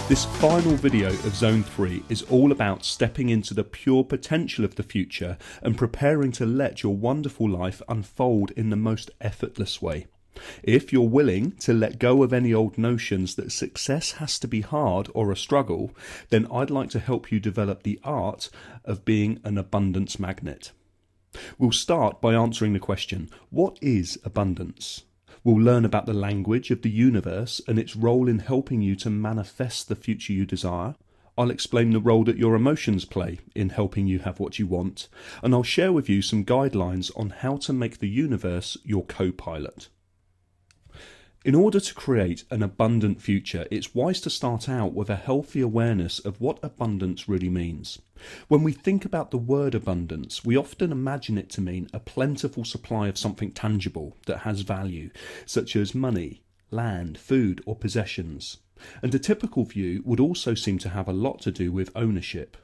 This final video of Zone 3 is all about stepping into the pure potential of the future and preparing to let your wonderful life unfold in the most effortless way. If you're willing to let go of any old notions that success has to be hard or a struggle, then I'd like to help you develop the art of being an abundance magnet. We'll start by answering the question, what is abundance? We'll learn about the language of the universe and its role in helping you to manifest the future you desire. I'll explain the role that your emotions play in helping you have what you want, and I'll share with you some guidelines on how to make the universe your co-pilot. In order to create an abundant future, it's wise to start out with a healthy awareness of what abundance really means. When we think about the word abundance, we often imagine it to mean a plentiful supply of something tangible that has value, such as money, land, food, or possessions. And a typical view would also seem to have a lot to do with ownership.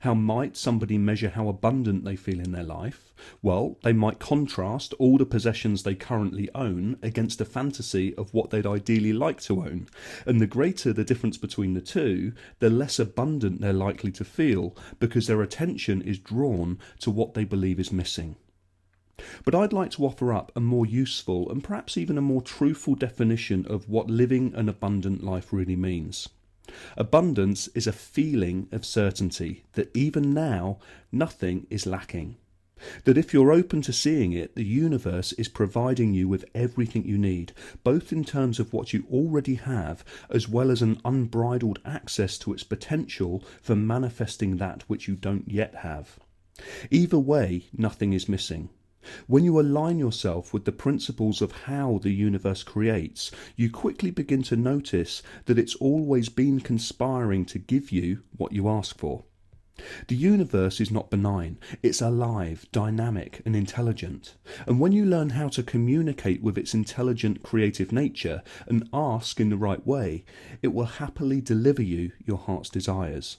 How might somebody measure how abundant they feel in their life? Well, they might contrast all the possessions they currently own against a fantasy of what they'd ideally like to own. And the greater the difference between the two, the less abundant they're likely to feel, because their attention is drawn to what they believe is missing. But I'd like to offer up a more useful and perhaps even a more truthful definition of what living an abundant life really means. Abundance is a feeling of certainty that even now nothing is lacking. That if you're open to seeing it, the universe is providing you with everything you need, both in terms of what you already have, as well as an unbridled access to its potential for manifesting that which you don't yet have. Either way, nothing is missing. When you align yourself with the principles of how the universe creates, you quickly begin to notice that it's always been conspiring to give you what you ask for. The universe is not benign, it's alive, dynamic and intelligent. And when you learn how to communicate with its intelligent, creative nature and ask in the right way, it will happily deliver you your heart's desires.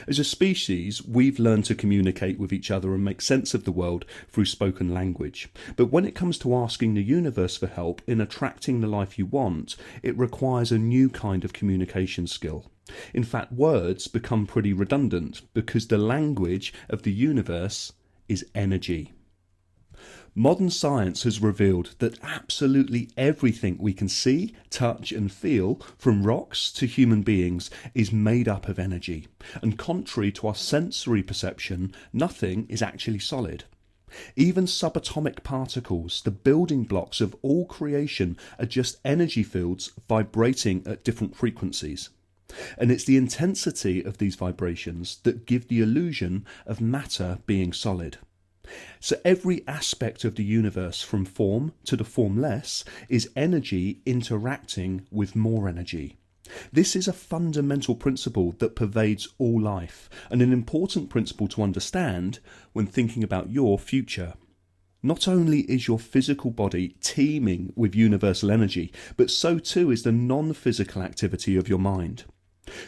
As a species, we've learned to communicate with each other and make sense of the world through spoken language. But when it comes to asking the universe for help in attracting the life you want, it requires a new kind of communication skill. In fact, words become pretty redundant because the language of the universe is energy. Modern science has revealed that absolutely everything we can see, touch and feel, from rocks to human beings, is made up of energy. And contrary to our sensory perception, nothing is actually solid. Even subatomic particles, the building blocks of all creation, are just energy fields vibrating at different frequencies. And it's the intensity of these vibrations that give the illusion of matter being solid. So every aspect of the universe, from form to the formless, is energy interacting with more energy. This is a fundamental principle that pervades all life, and an important principle to understand when thinking about your future. Not only is your physical body teeming with universal energy, but so too is the non-physical activity of your mind.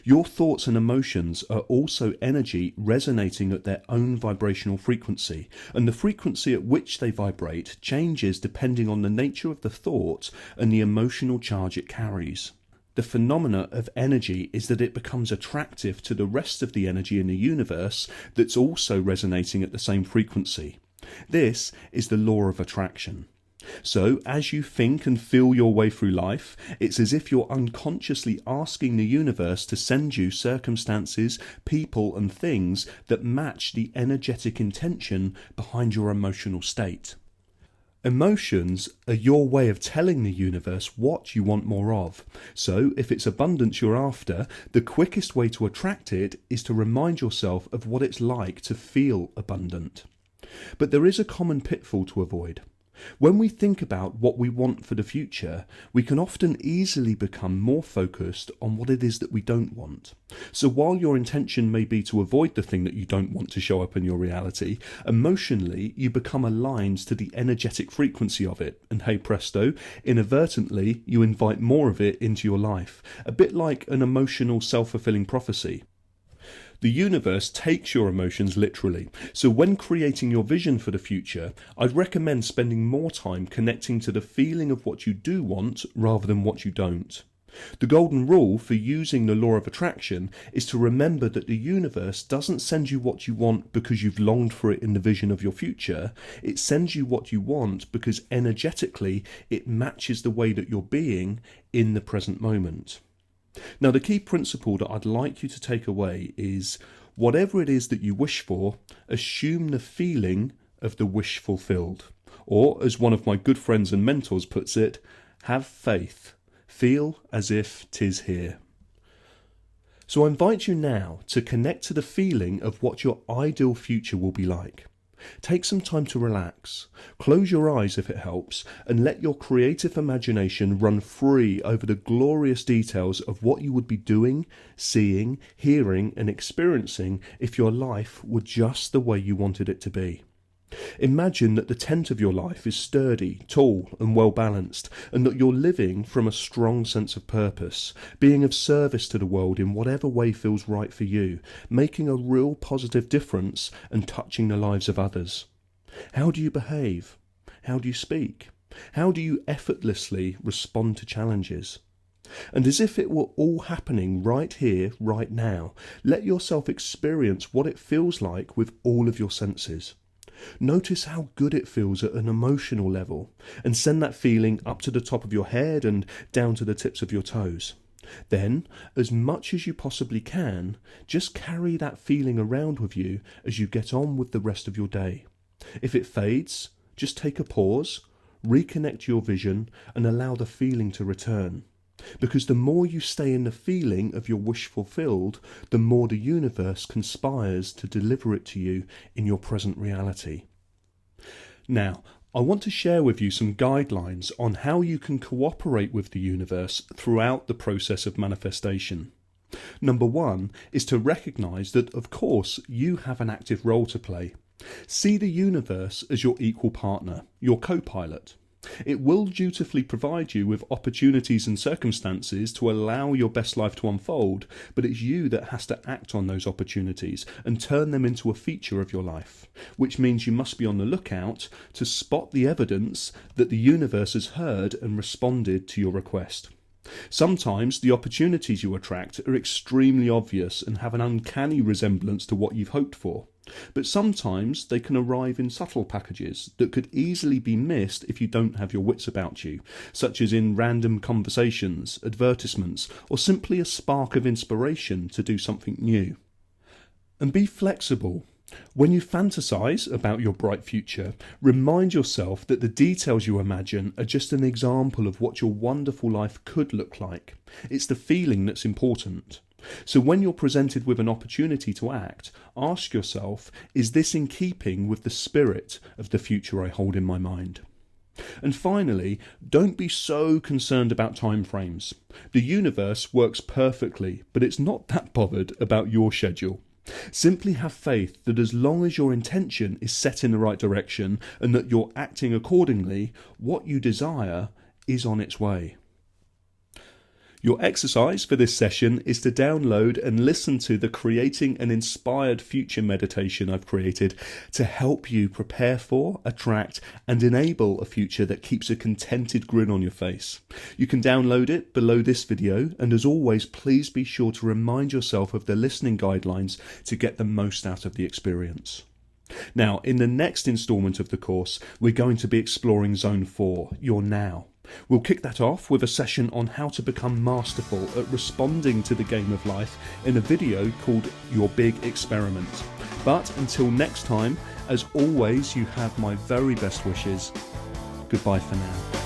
Your thoughts and emotions are also energy resonating at their own vibrational frequency, and the frequency at which they vibrate changes depending on the nature of the thought and the emotional charge it carries. The phenomena of energy is that it becomes attractive to the rest of the energy in the universe that's also resonating at the same frequency. This is the law of attraction. So, as you think and feel your way through life, it's as if you're unconsciously asking the universe to send you circumstances, people and things that match the energetic intention behind your emotional state. Emotions are your way of telling the universe what you want more of. So, if it's abundance you're after, the quickest way to attract it is to remind yourself of what it's like to feel abundant. But there is a common pitfall to avoid. When we think about what we want for the future, we can often easily become more focused on what it is that we don't want. So while your intention may be to avoid the thing that you don't want to show up in your reality, emotionally you become aligned to the energetic frequency of it, and hey presto, inadvertently you invite more of it into your life, a bit like an emotional self-fulfilling prophecy. The universe takes your emotions literally, so when creating your vision for the future, I'd recommend spending more time connecting to the feeling of what you do want rather than what you don't. The golden rule for using the law of attraction is to remember that the universe doesn't send you what you want because you've longed for it in the vision of your future. It sends you what you want because energetically it matches the way that you're being in the present moment. Now, the key principle that I'd like you to take away is whatever it is that you wish for, assume the feeling of the wish fulfilled. Or, as one of my good friends and mentors puts it, have faith. Feel as if 'tis here. So I invite you now to connect to the feeling of what your ideal future will be like. Take some time to relax, close your eyes if it helps, and let your creative imagination run free over the glorious details of what you would be doing, seeing, hearing, and experiencing if your life were just the way you wanted it to be. Imagine that the tent of your life is sturdy, tall, and well balanced, and that you're living from a strong sense of purpose, being of service to the world in whatever way feels right for you, making a real positive difference and touching the lives of others. How do you behave? How do you speak? How do you effortlessly respond to challenges? And as if it were all happening right here, right now, let yourself experience what it feels like with all of your senses. Notice how good it feels at an emotional level, and send that feeling up to the top of your head and down to the tips of your toes. Then, as much as you possibly can, just carry that feeling around with you as you get on with the rest of your day. If it fades, just take a pause, reconnect your vision, and allow the feeling to return. Because the more you stay in the feeling of your wish fulfilled, the more the universe conspires to deliver it to you in your present reality. Now, I want to share with you some guidelines on how you can cooperate with the universe throughout the process of manifestation. Number one is to recognize that, of course, you have an active role to play. See the universe as your equal partner, your co-pilot. It will dutifully provide you with opportunities and circumstances to allow your best life to unfold, but it's you that has to act on those opportunities and turn them into a feature of your life, which means you must be on the lookout to spot the evidence that the universe has heard and responded to your request. Sometimes the opportunities you attract are extremely obvious and have an uncanny resemblance to what you've hoped for. But sometimes they can arrive in subtle packages that could easily be missed if you don't have your wits about you, such as in random conversations, advertisements, or simply a spark of inspiration to do something new. And be flexible. When you fantasize about your bright future, remind yourself that the details you imagine are just an example of what your wonderful life could look like. It's the feeling that's important. So when you're presented with an opportunity to act, ask yourself, is this in keeping with the spirit of the future I hold in my mind? And finally, don't be so concerned about timeframes. The universe works perfectly, but it's not that bothered about your schedule. Simply have faith that as long as your intention is set in the right direction and that you're acting accordingly, what you desire is on its way. Your exercise for this session is to download and listen to the Creating an Inspired Future meditation I've created to help you prepare for, attract, and enable a future that keeps a contented grin on your face. You can download it below this video, and as always, please be sure to remind yourself of the listening guidelines to get the most out of the experience. Now, in the next instalment of the course, we're going to be exploring Zone 4, your now. We'll kick that off with a session on how to become masterful at responding to the game of life in a video called Your Big Experiment. But until next time, as always, you have my very best wishes. Goodbye for now.